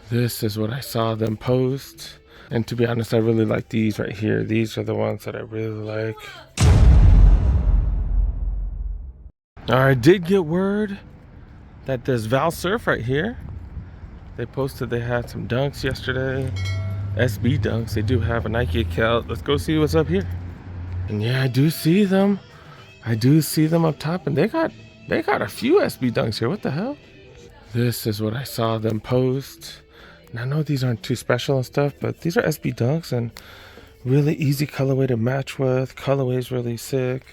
This is what I saw them post. And to be honest, I really like these right here. These are the ones that I really like. I did get word that there's Val Surf right here. They posted they had some dunks yesterday. SB dunks. They do have a Nike account. Let's go see what's up here. And yeah, I do see them. I do see them up top, and they got a few SB dunks here. What the hell? This is what I saw them post. And I know these aren't too special and stuff, but these are SB dunks and really easy colorway to match with. Colorway is really sick.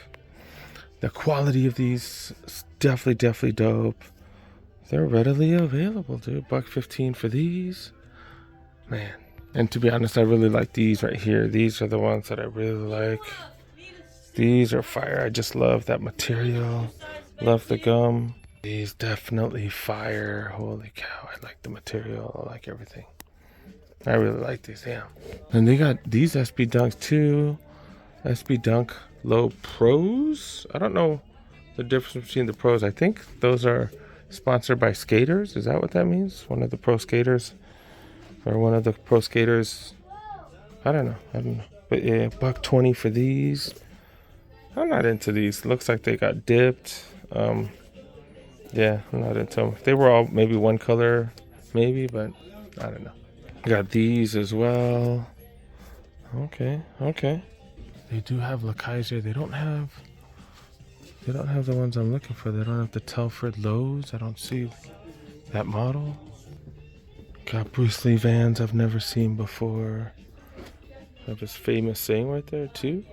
The quality of these is definitely dope. They're readily available, dude. $1.15 for these. Man. And to be honest, I really like these right here. These are the ones that I really like. These are fire. I just love that material. Love the gum. These definitely fire. Holy cow. I like the material. I like everything. I really like these. Yeah. And they got these SB Dunks too. SB Dunk Low Pros. I don't know the difference between the pros. I think those are sponsored by skaters. Is that what that means? One of the pro skaters? Or one of the pro skaters? I don't know. But yeah, $1.20 for these. I'm not into these. Looks like they got dipped. Yeah, I'm not into them. They were all maybe one color, maybe, but I don't know. Got these as well. Okay. They do have Le Kaiser. They don't have the ones I'm looking for. They don't have the Telford Lows. I don't see that model. Got Bruce Lee Vans I've never seen before. Have this famous saying right there too.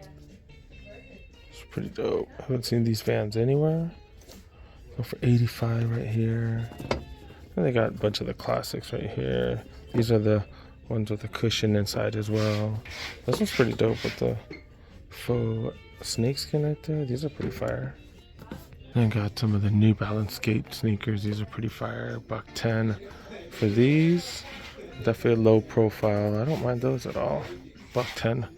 It's pretty dope. I haven't seen these Vans anywhere. Go for $85 right here. And they got a bunch of the classics right here. These are the ones with the cushion inside as well. This one's pretty dope with the faux snakeskin right there. These are pretty fire. And got some of the New Balance skate sneakers. These are pretty fire. $1.10 for these. Definitely low profile. I don't mind those at all. $1.10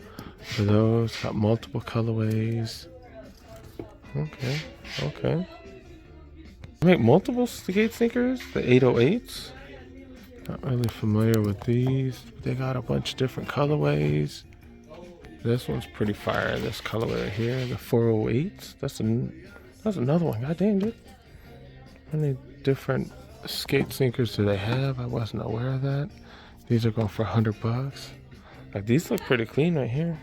for those. Got multiple colorways. Okay. They make multiple skate sneakers. The 808s. Not really familiar with these. They got a bunch of different colorways. This one's pretty fire. This colorway right here, the 408s. That's another one. God dang, dude. How many different skate sneakers do they have? I wasn't aware of that. These are going for $100. Like, these look pretty clean right here.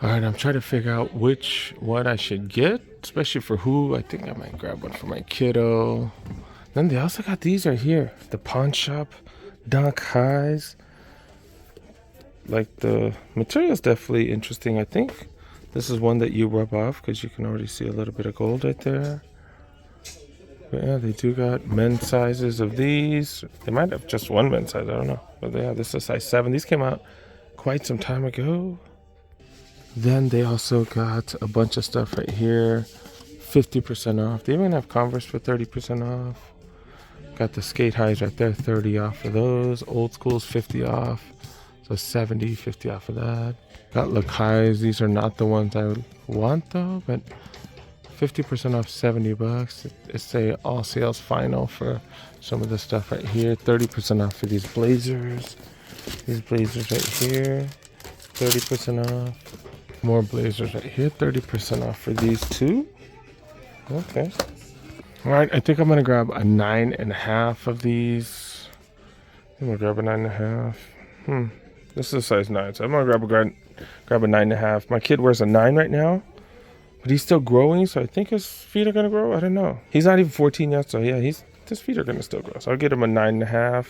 All right, I'm trying to figure out which one I should get, especially for who. I think I might grab one for my kiddo. Then they also got these right here, the Pawn Shop Dunk Highs. Like, the material is definitely interesting. I think this is one that you rub off because you can already see a little bit of gold right there. But yeah, they do got men's sizes of these. They might have just one men's size, I don't know. But yeah, this is size 7. These came out quite some time ago. Then they also got a bunch of stuff right here. 50% off. They even have Converse for 30% off. Got the skate highs right there, 30 off for those. Old School's 50 off. So 70, 50 off of that. Got Le Kai's. These are not the ones I would want though, but 50% off, $70. It's a all sales final for some of the stuff right here. 30% off for these blazers. These blazers right here, 30% off. More blazers right here, 30% off for these too. Okay. All right, I think I'm gonna grab a 9.5 of these. I'm gonna grab a 9.5. This is a size 9, so I'm gonna grab a 9.5. My kid wears a 9 right now, but he's still growing, so I think his feet are gonna grow. I don't know. He's not even 14 yet, so yeah, his feet are gonna still grow. So I'll get him a 9.5.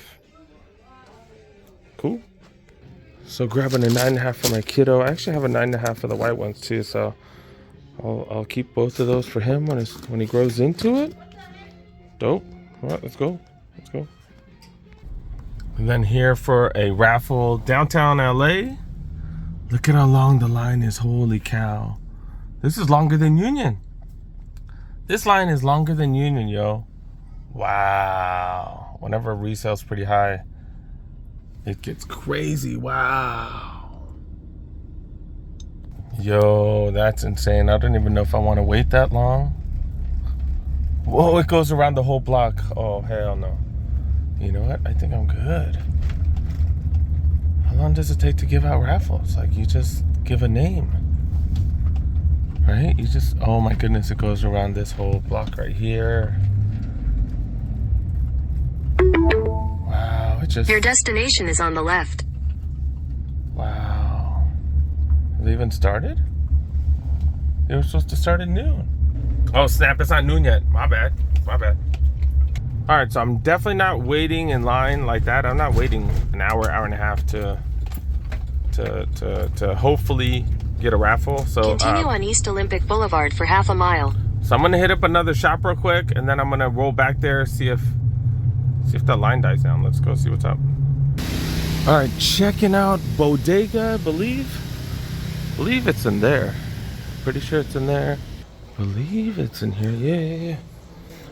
Cool. So grabbing a 9.5 for my kiddo. I actually have a 9.5 for the white ones too, so I'll keep both of those for him when he grows into it. Dope. All right, let's go. And then here for a raffle, downtown LA. Look at how long the line is. Holy cow. This is longer than Union. This line is longer than Union, yo. Wow. Whenever resale's pretty high, it gets crazy. Wow. Yo, that's insane. I don't even know if I want to wait that long. Whoa, it goes around the whole block. Oh, hell no. You know what? I think I'm good. How long does it take to give out raffles? Like, you just give a name, right? You just, oh my goodness, it goes around this whole block right here. Wow, it just... Your destination is on the left. Wow. Have they even started? They were supposed to start at noon. Oh snap, it's not noon yet. My bad. My bad. Alright, so I'm definitely not waiting in line like that. I'm not waiting an hour, hour and a half to hopefully get a raffle. So continue on East Olympic Boulevard for half a mile. So I'm gonna hit up another shop real quick, and then I'm gonna roll back there, see if that line dies down. Let's go see what's up. Alright, checking out Bodega, I believe it's in there. Pretty sure it's in there. Believe it's in here. Yeah.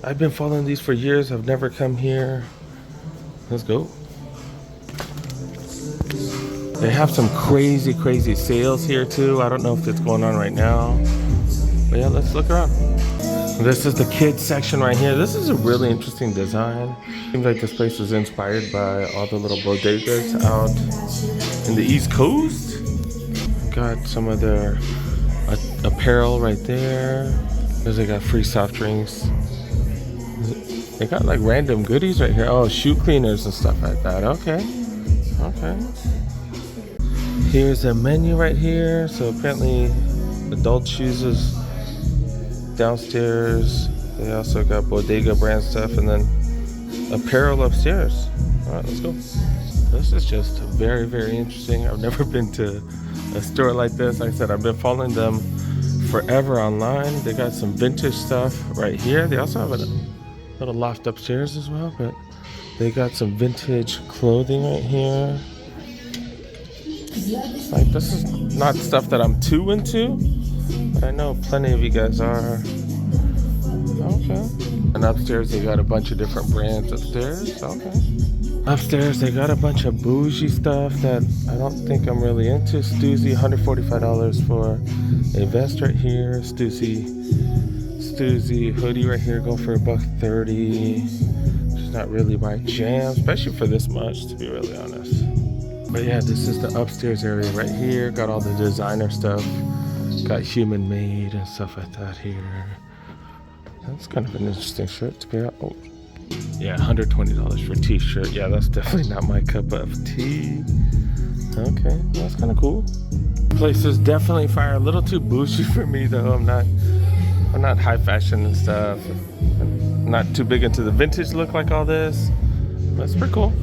I've been following these for years. I've never come here. Let's go. They have some crazy sales here too. I don't know if it's going on right now. But yeah, let's look around. This is the kids section right here. This is a really interesting design. Seems like this place was inspired by all the little bodegas out in the East Coast. Got some of their apparel right there. They got free soft drinks. They got like random goodies right here. Oh, shoe cleaners and stuff like that. Okay. Here's a menu right here. So apparently adult shoes is downstairs. They also got Bodega brand stuff and then apparel upstairs. All right, let's go. This is just very interesting. I've never been to a store like this. Like I said, I've been following them forever online. They got some vintage stuff right here. They also have a little loft upstairs as well, but they got some vintage clothing right here. Like, this is not stuff that I'm too into, but I know plenty of you guys are. Okay. And upstairs they got a bunch of different brands upstairs. Okay. Upstairs they got a bunch of bougie stuff that I don't think I'm really into. Stussy, $145 for a vest right here. Stussy hoodie right here, go for $130. It's not really my jam, especially for this much, to be really honest. But yeah, this is the upstairs area right here. Got all the designer stuff. Got human made and stuff like that here. That's kind of an interesting shirt to be out. Oh, yeah, $120 for a t-shirt. Yeah, that's definitely not my cup of tea. Okay, that's kind of cool. Place is definitely fire. A little too bougie for me though. I'm not high fashion and stuff. I'm not too big into the vintage look like all this. That's pretty cool.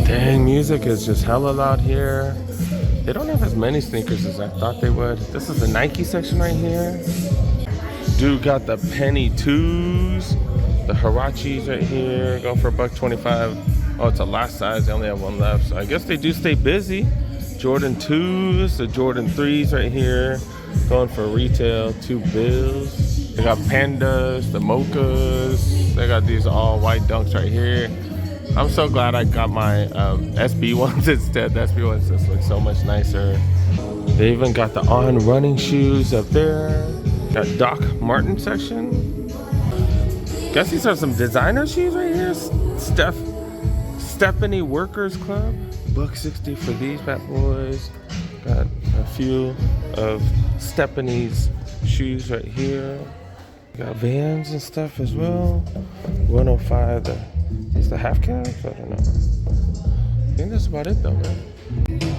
Dang, music is just hella loud here. They don't have as many sneakers as I thought they would. This is the Nike section right here. Dude got the penny twos, the Huaraches right here, go for $125. Oh, it's a last size, they only have one left. So I guess they do stay busy. Jordan 2s, the Jordan 3s right here, going for retail, $2. They got Pandas, the Mochas. They got these all white dunks right here. I'm so glad I got my SB ones instead. The SB ones just look so much nicer. They even got the On running shoes up there. Got Doc Martin section. Guess these are some designer shoes right here. Stephanie Workers Club. $160 for these bad boys. Got a few of Stephanie's shoes right here. Got Vans and stuff as well. $105. Is the half calves? I don't know. I think that's about it though, man.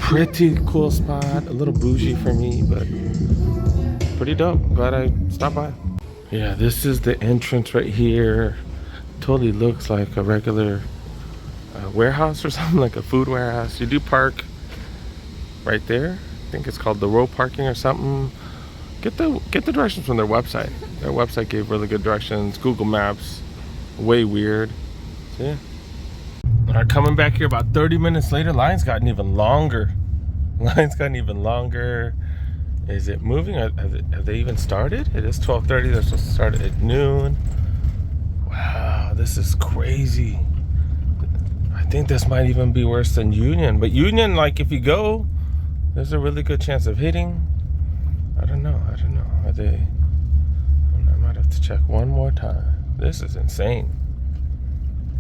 Pretty cool spot. A little bougie for me, but pretty dope. Glad I stopped by. Yeah, this is the entrance right here. Totally looks like a regular warehouse or something, like a food warehouse. You do park right there. I think it's called the row parking or something. Get the directions from their website. Their website gave really good directions. Google Maps, way weird. So yeah. Alright, coming back here about 30 minutes later, line's gotten even longer. Is it moving? Have they even started? It is 12:30. They're supposed to start at noon. Wow, this is crazy. I think this might even be worse than Union. But Union, like, if you go, there's a really good chance of hitting. I don't know. Are they? I might have to check one more time. This is insane.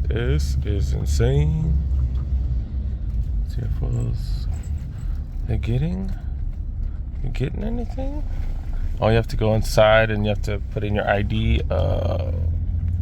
This is insane. See if was they getting? You getting anything? Oh, you have to go inside and you have to put in your ID.